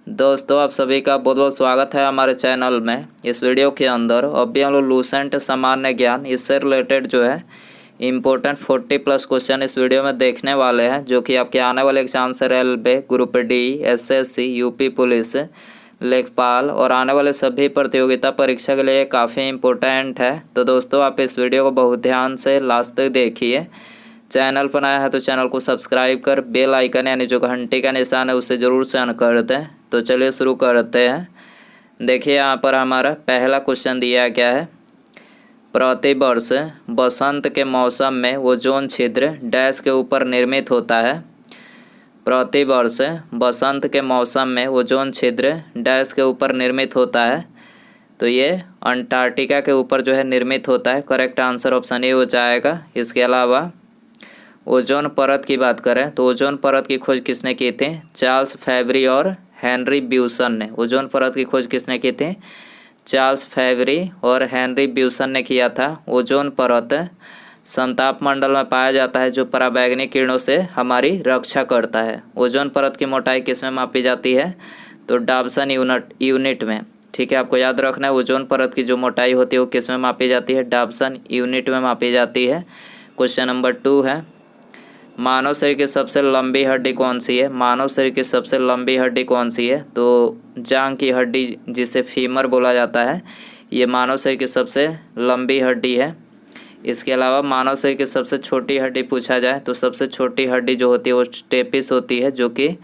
दोस्तों आप सभी का बहुत बहुत स्वागत है हमारे चैनल में। इस वीडियो के अंदर अभी हम लोग लूसेंट सामान्य ज्ञान इससे रिलेटेड जो है इम्पोर्टेंट 40+ क्वेश्चन इस वीडियो में देखने वाले हैं, जो कि आपके आने वाले एग्जाम से railway, group D, SSC, UP police, लेखपाल और आने वाले सभी प्रतियोगिता परीक्षा के लिए काफ़ी इम्पोर्टेंट है। तो दोस्तों आप इस वीडियो को बहुत ध्यान से लास्ट तक देखिए। चैनल पर आया है तो चैनल को सब्सक्राइब कर बेल आइकन यानी जो घंटी का निशान है उसे ज़रूर से ऑन कर दें। तो चलिए शुरू करते हैं। देखिए यहाँ पर हमारा पहला क्वेश्चन दिया गया है, प्रतिवर्ष बसंत के मौसम में ओजोन छिद्र डैश के ऊपर निर्मित होता है। प्रतिवर्ष बसंत के मौसम में ओजोन छिद्र डैश के ऊपर निर्मित होता है। तो ये अंटार्कटिका के ऊपर जो है निर्मित होता है। करेक्ट आंसर ऑप्शन ए हो जाएगा। इसके अलावा ओजोन परत की बात करें तो ओजोन परत की खोज किसने की थी? चार्ल्स फैबरी और हेनरी ब्यूसन ने। ओजोन परत की खोज किसने की थी? चार्ल्स फैबरी और हेनरी ब्यूसन ने किया था। ओजोन परत समताप मंडल में पाया जाता है, जो पराबैंगनी किरणों से हमारी रक्षा करता है। ओजोन परत की मोटाई किस में मापी जाती है? तो डाबसन यूनिट में। ठीक है, आपको याद रखना है ओजोन परत की जो मोटाई होती है वो किस में मापी जाती है? डाबसन यूनिट में मापी जाती है। क्वेश्चन नंबर 2 है, मानव शरीर की सबसे लंबी हड्डी कौन सी है? मानव शरीर की सबसे लंबी हड्डी कौन सी है? तो जांघ की हड्डी, जिसे फीमर बोला जाता है, ये मानव शरीर की सबसे लंबी हड्डी है। इसके अलावा मानव शरीर की सबसे छोटी हड्डी पूछा जाए तो सबसे छोटी हड्डी जो होती है वो स्टेपिस होती है, जो कि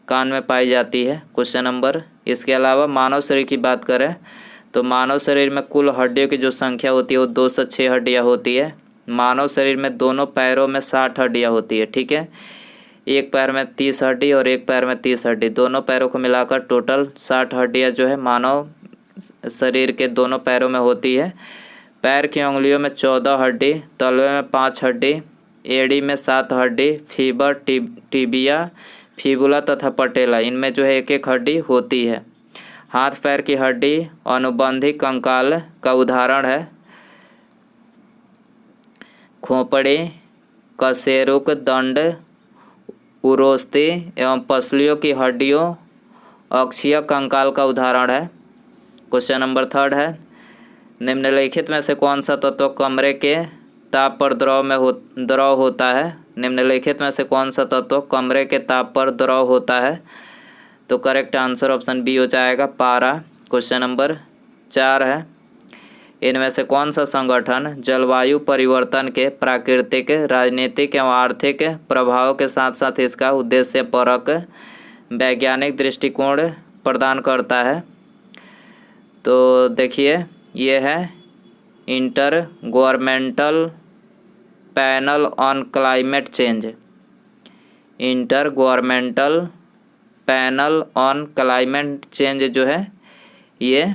कान में पाई जाती है। क्वेश्चन नंबर, इसके अलावा मानव शरीर की बात करें तो मानव शरीर में कुल हड्डियों की जो संख्या होती है वो 206 हड्डियाँ होती है। मानव शरीर में दोनों पैरों में 60 हड्डियाँ होती है। ठीक है, एक पैर में 30 हड्डी और एक पैर में 30 हड्डी, दोनों पैरों को मिलाकर टोटल 60 हड्डियाँ जो है मानव शरीर के दोनों पैरों में होती है। पैर की उंगलियों में 14 हड्डी, तलवे में 5 हड्डी, एड़ी में 7 हड्डी, फीबर, टिबिया, फिबुला तथा पटेला, इनमें जो है एक एक हड्डी होती है। हाथ पैर की हड्डी अनुबंधी कंकाल का उदाहरण है। खोपड़ी, कशेरुक दंड, उरोस्ती एवं पसलियों की हड्डियों अक्षीय कंकाल का उदाहरण है। क्वेश्चन नंबर 3 है, निम्नलिखित में से कौन सा तत्व कमरे के ताप पर द्रव होता है? निम्नलिखित में से कौन सा तत्व कमरे के ताप पर द्रव होता है? तो करेक्ट आंसर ऑप्शन बी हो जाएगा, पारा। क्वेश्चन नंबर 4 है, इनमें से कौन सा संगठन जलवायु परिवर्तन के प्राकृतिक, राजनीतिक एवं आर्थिक प्रभाव के साथ साथ इसका उद्देश्यपरक वैज्ञानिक दृष्टिकोण प्रदान करता है? तो देखिए, ये है inter governmental panel on climate change. Inter governmental panel on climate change जो है ये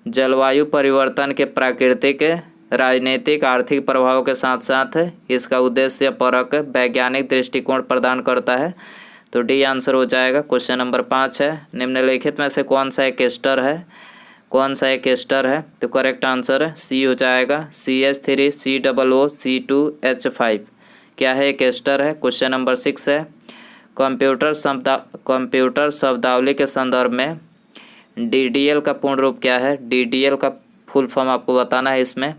जलवायु परिवर्तन के प्राकृतिक, राजनीतिक, आर्थिक प्रभाव के साथ साथ इसका उद्देश्यपरक वैज्ञानिक दृष्टिकोण प्रदान करता है। तो डी आंसर हो जाएगा। क्वेश्चन नंबर 5 है, निम्नलिखित में से कौन सा एक एस्टर है? कौन सा एक एस्टर है? तो करेक्ट आंसर सी हो जाएगा, CH3 COO C2H5। क्या है? एक एस्टर है। क्वेश्चन नंबर 6 है, कंप्यूटर शब्दावली के संदर्भ में DDL का पूर्ण रूप क्या है? DDL का फुल फॉर्म आपको बताना है इसमें।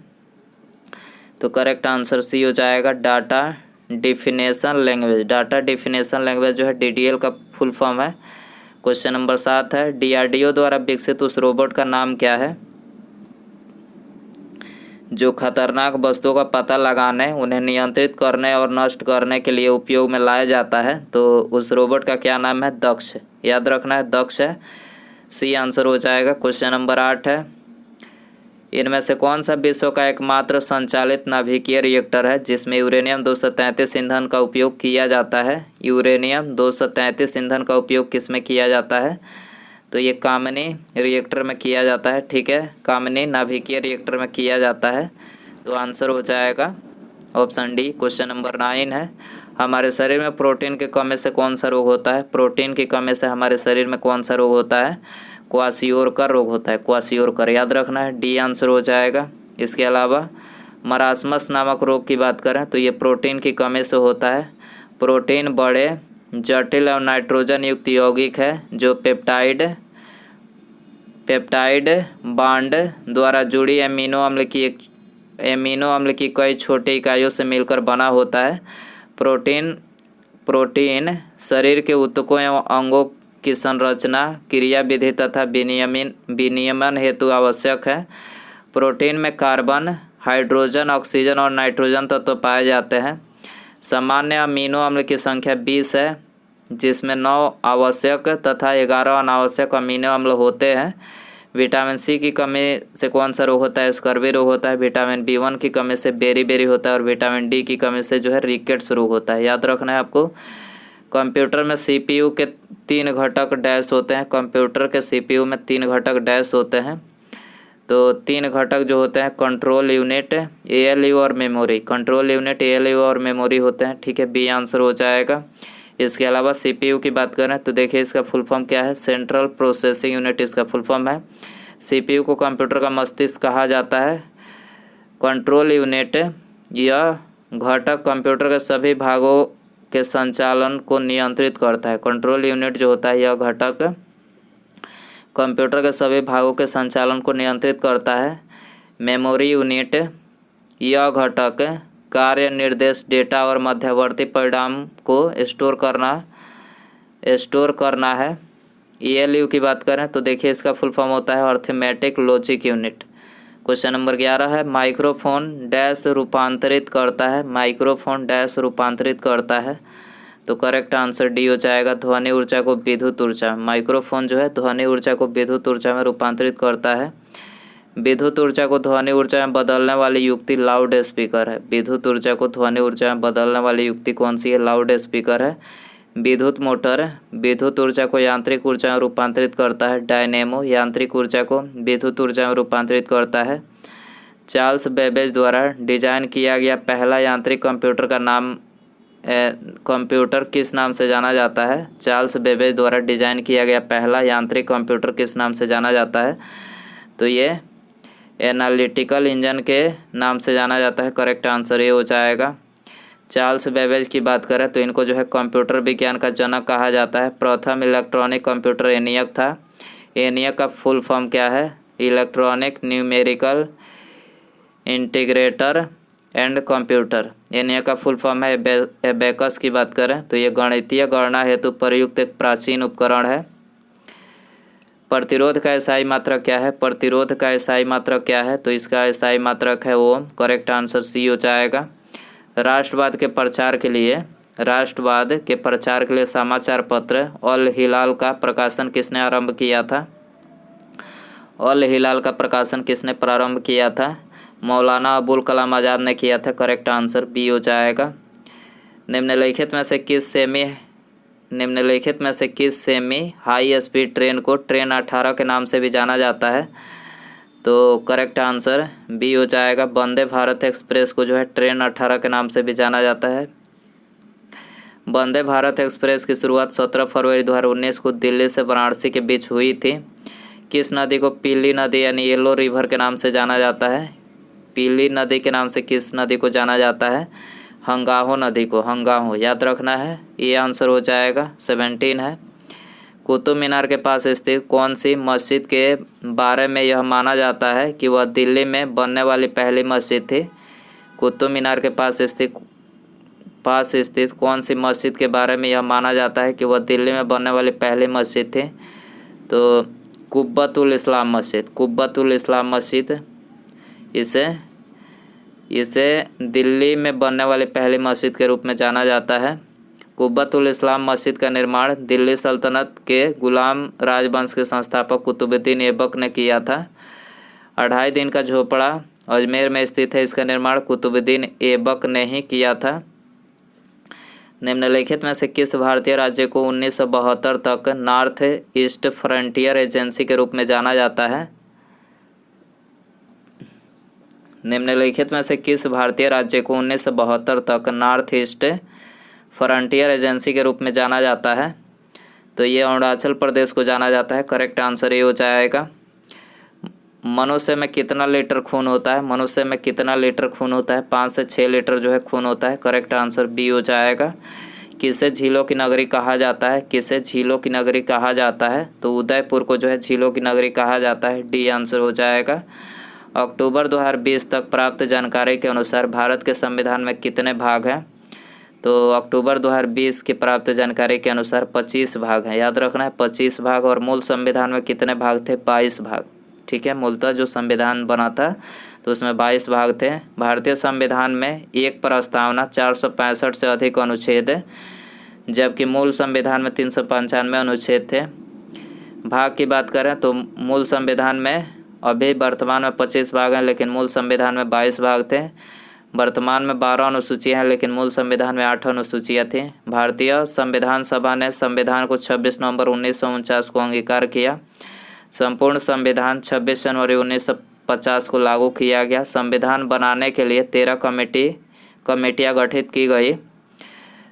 तो करेक्ट आंसर सी हो जाएगा, data definition language. Data definition language जो है DDL का फुल फॉर्म है। क्वेश्चन नंबर 7 है, DRDO द्वारा विकसित उस रोबोट का नाम क्या है जो खतरनाक वस्तुओं का पता लगाने, उन्हें नियंत्रित करने और नष्ट करने के लिए उपयोग में लाया जाता है? तो उस रोबोट का क्या नाम है? दक्ष। याद रखना है, दक्ष है। सी आंसर हो जाएगा। क्वेश्चन नंबर 8 है, इनमें से कौन सा विश्व का एकमात्र संचालित नाभिकीय रिएक्टर है जिसमें यूरेनियम 233 ईंधन का उपयोग किया जाता है? यूरेनियम 233 ईंधन का उपयोग किस में किया जाता है? तो ये कामिनी रिएक्टर में किया जाता है। ठीक है, कामिनी नाभिकीय रिएक्टर में किया जाता है। तो आंसर हो जाएगा ऑप्शन डी। क्वेश्चन नंबर 9 है, हमारे शरीर में प्रोटीन की कमी से कौन सा रोग होता है? प्रोटीन की कमी से हमारे शरीर में कौन सा रोग होता है? क्वाशियोरकर रोग होता है। क्वाशियोरकर, याद रखना है, डी आंसर हो जाएगा। इसके अलावा मरासमस नामक रोग की बात करें तो ये प्रोटीन की कमी से होता है। प्रोटीन बड़े जटिल और नाइट्रोजन युक्त यौगिक है जो पेप्टाइड बांड द्वारा जुड़ी एमिनो अम्ल की कई छोटी इकाइयों से मिलकर बना होता है। प्रोटीन शरीर के ऊतकों एवं अंगों की संरचना, क्रियाविधि तथा विनियमन हेतु आवश्यक है। प्रोटीन में कार्बन, हाइड्रोजन, ऑक्सीजन और नाइट्रोजन तत्व पाए जाते हैं। सामान्य अमीनो अम्ल की संख्या 20 है, जिसमें 9 आवश्यक तथा 11 अनावश्यक अमीनो अम्ल होते हैं। विटामिन सी की कमी से कौन सा रोग होता है? स्कर्वी रोग होता है। विटामिन B1 की कमी से बेरी होता है और विटामिन डी की कमी से जो है रिकेट्स रोग होता है। याद रखना है आपको। कंप्यूटर में CPU के 3 घटक डैश होते हैं। कंप्यूटर के CPU में 3 घटक डैश होते हैं। तो 3 घटक जो होते हैं कंट्रोल यूनिट, ALU और मेमोरी। कंट्रोल यूनिट, ALU और मेमोरी होते हैं। ठीक है, बी आंसर हो जाएगा। इसके अलावा CPU की बात करें तो देखिए इसका फुल फॉर्म क्या है? सेंट्रल प्रोसेसिंग यूनिट इसका फुल फॉर्म है। CPU को कंप्यूटर का मस्तिष्क कहा जाता है। कंट्रोल यूनिट यह घटक कंप्यूटर के सभी भागों के संचालन को नियंत्रित करता है। कंट्रोल यूनिट जो होता है यह घटक कंप्यूटर के सभी भागों के संचालन को नियंत्रित करता है। मेमोरी यूनिट यह घटक कार्य, निर्देश, डेटा और मध्यवर्ती परिणाम को स्टोर करना है। ALU की बात करें तो देखिए इसका फुल फॉर्म होता है arithmetic logic unit. Question number 11 है, माइक्रोफोन डैश रूपांतरित करता है। माइक्रोफोन डैश रूपांतरित करता है, तो करेक्ट आंसर डी हो जाएगा, ध्वनि ऊर्जा को विद्युत ऊर्जा। माइक्रोफोन जो है ध्वनि ऊर्जा को विद्युत ऊर्जा में रूपांतरित करता है। विद्युत ऊर्जा को ध्वनि ऊर्जा में बदलने वाली युक्ति लाउड स्पीकर है। विद्युत ऊर्जा को ध्वनि ऊर्जा में बदलने वाली युक्ति कौन सी है? लाउड स्पीकर है। विद्युत मोटर विद्युत ऊर्जा को यांत्रिक ऊर्जा में रूपांतरित करता है। डायनेमो यांत्रिक ऊर्जा को विद्युत ऊर्जा में रूपांतरित करता है। चार्ल्स बेबेज द्वारा डिजाइन किया गया पहला यांत्रिक कंप्यूटर का नाम कंप्यूटर किस नाम से जाना जाता है? चार्ल्स बेबेज द्वारा डिजाइन किया गया पहला यांत्रिक कंप्यूटर किस नाम से जाना जाता है? तो ये एनालिटिकल इंजन के नाम से जाना जाता है। करेक्ट आंसर ये हो जाएगा। चार्ल्स बेबेज की बात करें तो इनको जो है कंप्यूटर विज्ञान का जनक कहा जाता है। प्रथम इलेक्ट्रॉनिक कंप्यूटर ENIAC था। ENIAC का फुल फॉर्म क्या है? Electronic numerical integrator and computer. ENIAC का फुल फॉर्म है। एबेकस की बात करें तो ये गणितीय गणना हेतु प्रयुक्त एक प्राचीन उपकरण है। प्रतिरोध का SI मात्रक क्या है? प्रतिरोध का SI मात्रक क्या है? तो इसका SI मात्रक है ओम। करेक्ट आंसर सी हो जाएगा। राष्ट्रवाद के प्रचार के लिए समाचार पत्र अल हिलाल का प्रकाशन किसने आरंभ किया था? अल हिलाल का प्रकाशन किसने प्रारंभ किया था? मौलाना अबुल कलाम आज़ाद ने किया था। करेक्ट आंसर बी हो जाएगा। निम्नलिखित में से किस सेमी हाई स्पीड ट्रेन को ट्रेन 18 के नाम से भी जाना जाता है? तो करेक्ट आंसर बी हो जाएगा। वंदे भारत एक्सप्रेस को जो है ट्रेन 18 के नाम से भी जाना जाता है। वंदे भारत एक्सप्रेस की शुरुआत 17 फरवरी 2019 को दिल्ली से वाराणसी के बीच हुई थी। किस नदी को पीली नदी यानी येलो रिवर के नाम से जाना जाता है? पीली नदी के नाम से किस नदी को जाना जाता है? हंगाहो नदी को। हंगाहो याद रखना है। ये आंसर हो जाएगा। 17 है। कुतुब मीनार के पास स्थित कौन सी मस्जिद के बारे में यह माना जाता है कि वह दिल्ली में बनने वाली पहली मस्जिद थी? कुतुब मीनार के पास स्थित कौन सी मस्जिद के बारे में यह माना जाता है कि वह दिल्ली में बनने वाली पहली मस्जिद थी? तो कुब्बतुल इस्लाम मस्जिद। कुब्बतुल इस्लाम मस्जिद इसे दिल्ली में बनने वाली पहली मस्जिद के रूप में जाना जाता है। कुब्बतुल इस्लाम मस्जिद का निर्माण दिल्ली सल्तनत के गुलाम राजवंश के संस्थापक कुतुबुद्दीन ऐबक ने किया था। 2.5 दिन का झोपड़ा अजमेर में स्थित है। इसका निर्माण कुतुबुद्दीन ऐबक ने ही किया था। निम्नलिखित में से किस भारतीय राज्य को 1972 तक नॉर्थ ईस्ट फ्रंटियर एजेंसी के रूप में जाना जाता है? निम्नलिखित में से किस भारतीय राज्य को 1972 तक नॉर्थ ईस्ट फ्रंटियर एजेंसी के रूप में जाना जाता है? तो ये अरुणाचल प्रदेश को जाना जाता है। करेक्ट आंसर ये हो जाएगा। मनुष्य में कितना लीटर खून होता है? मनुष्य में कितना लीटर खून होता है? 5 से 6 लीटर जो है खून होता है। करेक्ट आंसर बी हो जाएगा। किसे झीलों की नगरी कहा जाता है? किसे झीलों की नगरी कहा जाता है? तो उदयपुर को जो है झीलों की नगरी कहा जाता है। डी आंसर हो जाएगा। अक्टूबर 2020 तक प्राप्त जानकारी के अनुसार भारत के संविधान में कितने भाग हैं? तो अक्टूबर 2020 की प्राप्त जानकारी के अनुसार 25 भाग हैं। याद रखना है 25 भाग। और मूल संविधान में कितने भाग थे? 22 भाग। ठीक है, मूलतः जो संविधान बना था तो उसमें 22 भाग थे। भारतीय संविधान में एक प्रस्तावना 465 से अधिक अनुच्छेद है, जबकि मूल संविधान में 395 अनुच्छेद थे। भाग की बात करें तो मूल संविधान में अभी वर्तमान में 25 भाग हैं, लेकिन मूल संविधान में 22 भाग थे। वर्तमान में 12 अनुसूचियाँ हैं, लेकिन मूल संविधान में 8 अनुसूचियाँ थीं। भारतीय संविधान सभा ने संविधान को 26 नवंबर 1949 को अंगीकार किया। संपूर्ण संविधान 26 जनवरी 1950 को लागू किया गया। संविधान बनाने के लिए 13 कमेटियां गठित की गई।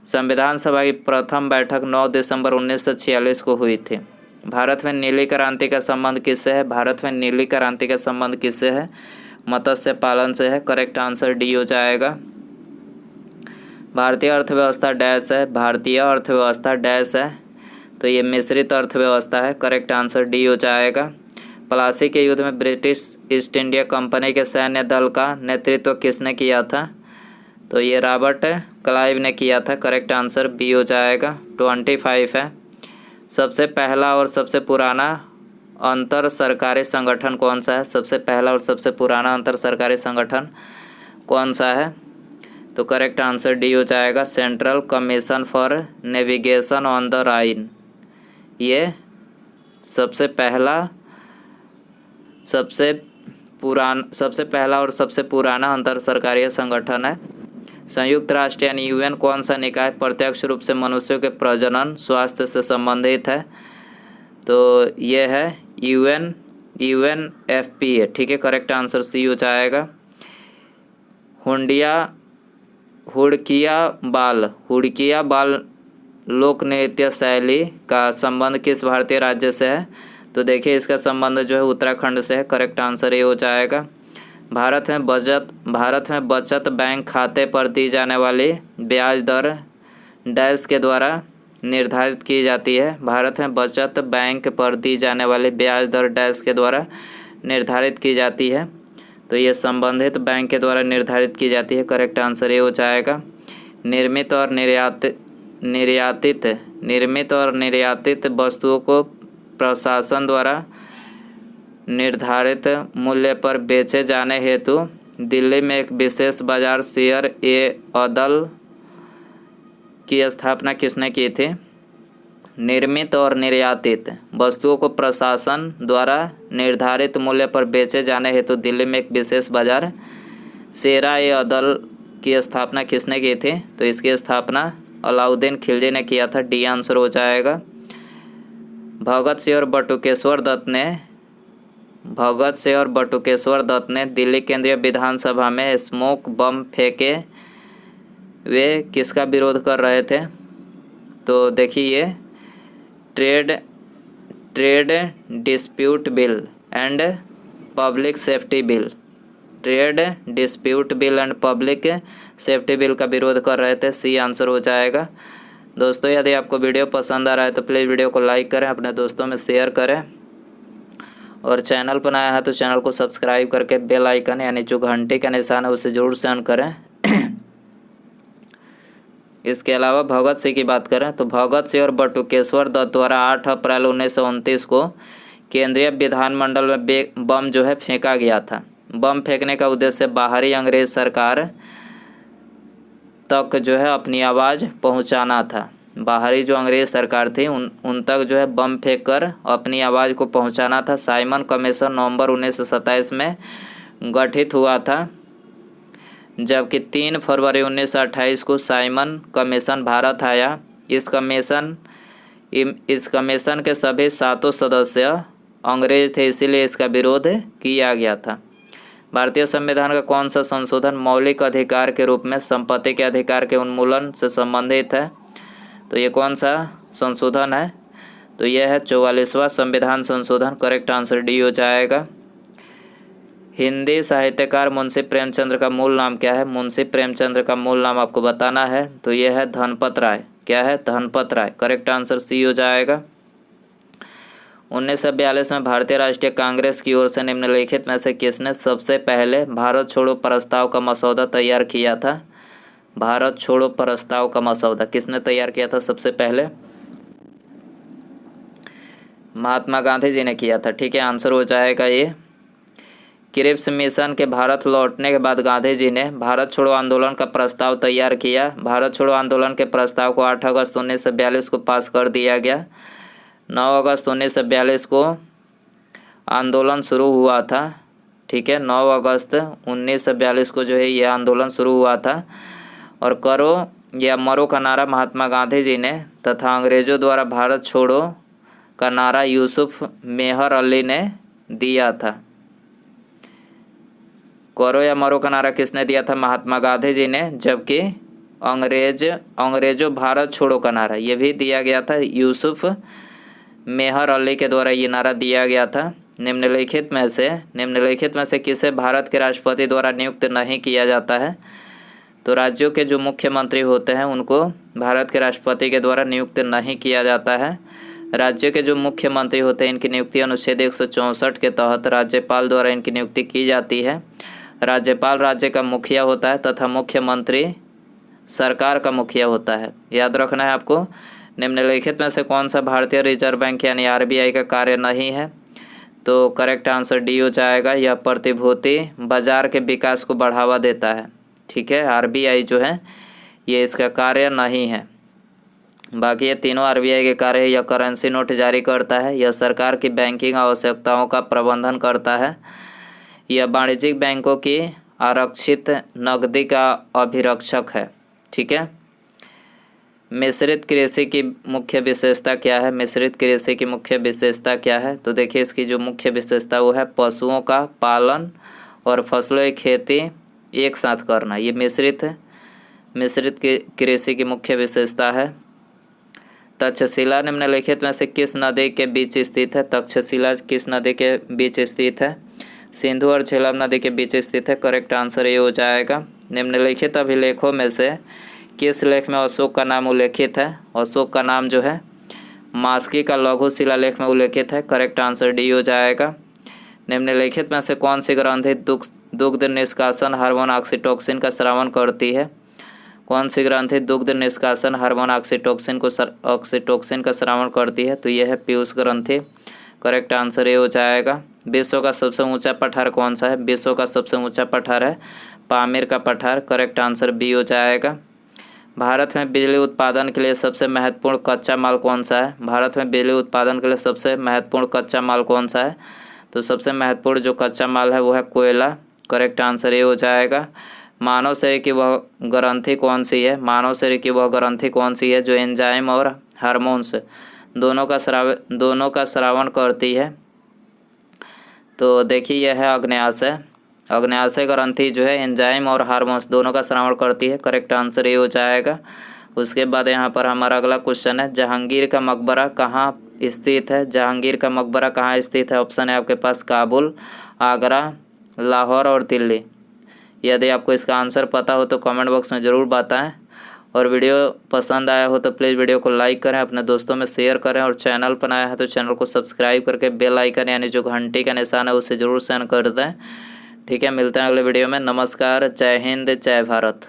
संविधान सभा की प्रथम बैठक 9 दिसंबर 1946 को हुई थी। भारत में नीली क्रांति का संबंध किससे है? भारत में नीली क्रांति का संबंध किससे है? मत्स्य पालन से है। करेक्ट आंसर डी हो जाएगा। भारतीय अर्थव्यवस्था डैश है। भारतीय अर्थव्यवस्था डैश है, तो ये मिश्रित अर्थव्यवस्था है। करेक्ट आंसर डी हो जाएगा। प्लासी के युद्ध में ब्रिटिश ईस्ट इंडिया कंपनी के सैन्य दल का नेतृत्व किसने किया था? तो ये रॉबर्ट क्लाइव ने किया था। करेक्ट आंसर बी हो जाएगा। 25 है। सबसे पहला और सबसे पुराना अंतर सरकारी संगठन कौन सा है? सबसे पहला और सबसे पुराना अंतर सरकारी संगठन कौन सा है? तो करेक्ट आंसर डी हो जाएगा। Central commission for navigation on the Rhine. ये सबसे पहला और सबसे पुराना अंतर सरकारी संगठन है। संयुक्त राष्ट्र यानी यूएन कौन सा निकाय प्रत्यक्ष रूप से मनुष्यों के प्रजनन स्वास्थ्य से संबंधित है? तो ये है UNFPA। ठीक है, करेक्ट आंसर सी हो जाएगा। हुड़किया बाल लोक नृत्य शैली का संबंध किस भारतीय राज्य से है? तो देखिए इसका संबंध जो है उत्तराखंड से है। करेक्ट आंसर ये हो जाएगा। भारत में बचत बैंक खाते पर दी जाने वाली ब्याज दर डैश के द्वारा निर्धारित की जाती है। भारत में बचत बैंक पर दी जाने वाली ब्याज दर डैश के द्वारा निर्धारित की जाती है। तो ये संबंधित बैंक के द्वारा निर्धारित की जाती है। करेक्ट आंसर ये हो जाएगा। निर्मित और निर्यातित वस्तुओं को प्रशासन द्वारा निर्धारित मूल्य पर बेचे जाने हेतु दिल्ली में एक विशेष बाजार शेयर-ए-अदल की स्थापना किसने की थी? निर्मित और निर्यातित वस्तुओं को प्रशासन द्वारा निर्धारित मूल्य पर बेचे जाने हेतु दिल्ली में एक विशेष बाजार शेर-ए-अदल की स्थापना किसने की थी? तो इसकी स्थापना अलाउद्दीन खिलजी ने किया था। डी आंसर हो जाएगा। भगत सिंह और बटुकेश्वर दत्त ने दिल्ली केंद्रीय विधानसभा में स्मोक बम फेंके वे किसका विरोध कर रहे थे? तो देखिए ये trade dispute bill and public safety bill. Trade dispute bill and public safety bill का विरोध कर रहे थे। सी आंसर हो जाएगा। दोस्तों यदि आपको वीडियो पसंद आ रहा है तो प्लीज़ वीडियो को लाइक करें, अपने दोस्तों में शेयर करें, और चैनल पर नया है तो चैनल को सब्सक्राइब करके बेल आइकन यानी जो घंटे का निशान है उसे जरूर से ऑन करें। इसके अलावा भगत सिंह की बात करें तो भगत सिंह और बटुकेश्वर दत्त द्वारा 8 अप्रैल 1929 को केंद्रीय विधानमंडल में बम जो है फेंका गया था। बम फेंकने का उद्देश्य बाहरी अंग्रेज सरकार तक जो है अपनी आवाज़ पहुंचाना था। बाहरी जो अंग्रेज सरकार थी उन तक जो है बम फेंककर अपनी आवाज़ को पहुंचाना था। साइमन कमीशन नवंबर 1927 में गठित हुआ था, जबकि 3 फरवरी 1928 को साइमन कमीशन भारत आया। इस कमीशन के सभी 7 सदस्य अंग्रेज थे, इसीलिए इसका विरोध किया गया था। भारतीय संविधान का कौन सा संशोधन मौलिक अधिकार के रूप में संपत्ति के अधिकार के उन्मूलन से संबंधित है? तो ये कौन सा संशोधन है? तो यह है 44वां संविधान संशोधन। करेक्ट आंसर डी हो जाएगा। हिंदी साहित्यकार मुंशी प्रेमचंद का मूल नाम क्या है? मुंशी प्रेमचंद का मूल नाम आपको बताना है। तो यह है धनपत राय। क्या है? धनपत राय। करेक्ट आंसर सी हो जाएगा। 1942 में भारतीय राष्ट्रीय कांग्रेस की ओर से निम्नलिखित में से किसने सबसे पहले भारत छोड़ो प्रस्ताव का मसौदा तैयार किया था? भारत छोड़ो प्रस्ताव का मसौदा किसने तैयार किया था सबसे पहले? महात्मा गांधी जी ने किया था। ठीक है, आंसर हो जाएगा ये। क्रिप्स मिशन के भारत लौटने के बाद गांधी जी ने भारत छोड़ो आंदोलन का प्रस्ताव तैयार किया। भारत छोड़ो आंदोलन के प्रस्ताव को 8 अगस्त 1942 को पास कर दिया गया। 9 अगस्त 1942 को आंदोलन शुरू हुआ था। ठीक है, 9 अगस्त 1942 को जो है ये आंदोलन शुरू हुआ था। और करो या मरो का नारा महात्मा गांधी जी ने तथा अंग्रेज़ों द्वारा भारत छोड़ो का नारा यूसुफ मेहर अली ने दिया था। करो या मरो का नारा किसने दिया था? महात्मा गांधी जी ने। जबकि अंग्रेजों भारत छोड़ो का नारा ये भी दिया गया था, यूसुफ मेहर अली के द्वारा ये नारा दिया गया था। निम्नलिखित में से किसे भारत के राष्ट्रपति द्वारा नियुक्त नहीं किया जाता है? तो राज्यों के जो मुख्यमंत्री होते हैं उनको भारत के राष्ट्रपति के द्वारा नियुक्त नहीं किया जाता है। राज्य के जो मुख्यमंत्री होते हैं इनकी नियुक्ति अनुच्छेद 164 के तहत राज्यपाल द्वारा इनकी नियुक्ति की जाती है। राज्यपाल राज्य का मुखिया होता है तथा मुख्यमंत्री सरकार का मुखिया होता है। याद रखना है आपको। निम्नलिखित में से कौन सा भारतीय रिजर्व बैंक यानी RBI का कार्य नहीं है? तो करेक्ट आंसर डी हो जाएगा। यह प्रतिभूति बाजार के विकास को बढ़ावा देता है। ठीक है, RBI जो है ये इसका कार्य नहीं है। बाकी ये तीनों RBI के कार्य है। यह करेंसी नोट जारी करता है, यह सरकार की बैंकिंग आवश्यकताओं का प्रबंधन करता है, यह वाणिज्यिक बैंकों की आरक्षित नकदी का अभिरक्षक है। ठीक है। मिश्रित कृषि की मुख्य विशेषता क्या है? मिश्रित कृषि की मुख्य विशेषता क्या है? तो देखिए इसकी जो मुख्य विशेषता वो है पशुओं का पालन और फसलों की खेती एक साथ करना। ये मिश्रित है। मिश्रित कृषि की मुख्य विशेषता है। तक्षशिला निम्नलिखित में से किस नदी के बीच स्थित है? तक्षशिला किस नदी के बीच स्थित है? सिंधु और झेलम नदी के बीच स्थित है। करेक्ट आंसर ये हो जाएगा। निम्नलिखित अभिलेखों में से किस लेख में अशोक का नाम उल्लेखित है? अशोक का नाम जो है मास्की का लघु शिलालेख में उल्लेखित है। करेक्ट आंसर डी हो जाएगा। निम्नलिखित में से कौन सी ग्रंथि दुग्ध निष्कासन हार्मोन ऑक्सीटोसिन का स्रावन करती है? कौन सी ग्रंथि दुग्ध निष्कासन हार्मोन ऑक्सीटोसिन का स्रावन करती है? तो यह है पीयूष ग्रंथि। करेक्ट आंसर ये हो जाएगा। विश्व का सबसे ऊंचा पठार कौन सा है? विश्व का सबसे ऊंचा पठार है पामीर का पठार। करेक्ट आंसर बी हो जाएगा। भारत में बिजली उत्पादन के लिए सबसे महत्वपूर्ण कच्चा माल कौन सा है? भारत में बिजली उत्पादन के लिए सबसे महत्वपूर्ण कच्चा माल कौन सा है? तो सबसे महत्वपूर्ण जो कच्चा माल है वो है कोयला। करेक्ट आंसर ये हो जाएगा। मानव शरीर की वह ग्रंथि कौन सी है? मानव शरीर की वह ग्रंथि कौन सी है जो एंजाइम और हार्मोन्स दोनों का स्रावन करती है? तो देखिए यह है अग्न्याशय। अग्न्याशय ग्रंथि जो है एंजाइम और हार्मोन्स दोनों का स्रावन करती है। करेक्ट आंसर ये हो जाएगा। उसके बाद यहाँ पर हमारा अगला क्वेश्चन है जहांगीर का मकबरा कहाँ स्थित है? जहांगीर का मकबरा कहाँ स्थित है? ऑप्शन है आपके पास काबुल, आगरा, लाहौर और दिल्ली। यदि आपको इसका आंसर पता हो तो कमेंट बॉक्स में ज़रूर बताएं। और वीडियो पसंद आया हो तो प्लीज़ वीडियो को लाइक करें, अपने दोस्तों में शेयर करें और चैनल पर आया है तो चैनल को सब्सक्राइब करके बेल आइकन यानी जो घंटी का निशान है उसे ज़रूर सेंड कर दें। ठीक है, मिलते हैं अगले वीडियो में। नमस्कार, जय हिंद, जय भारत।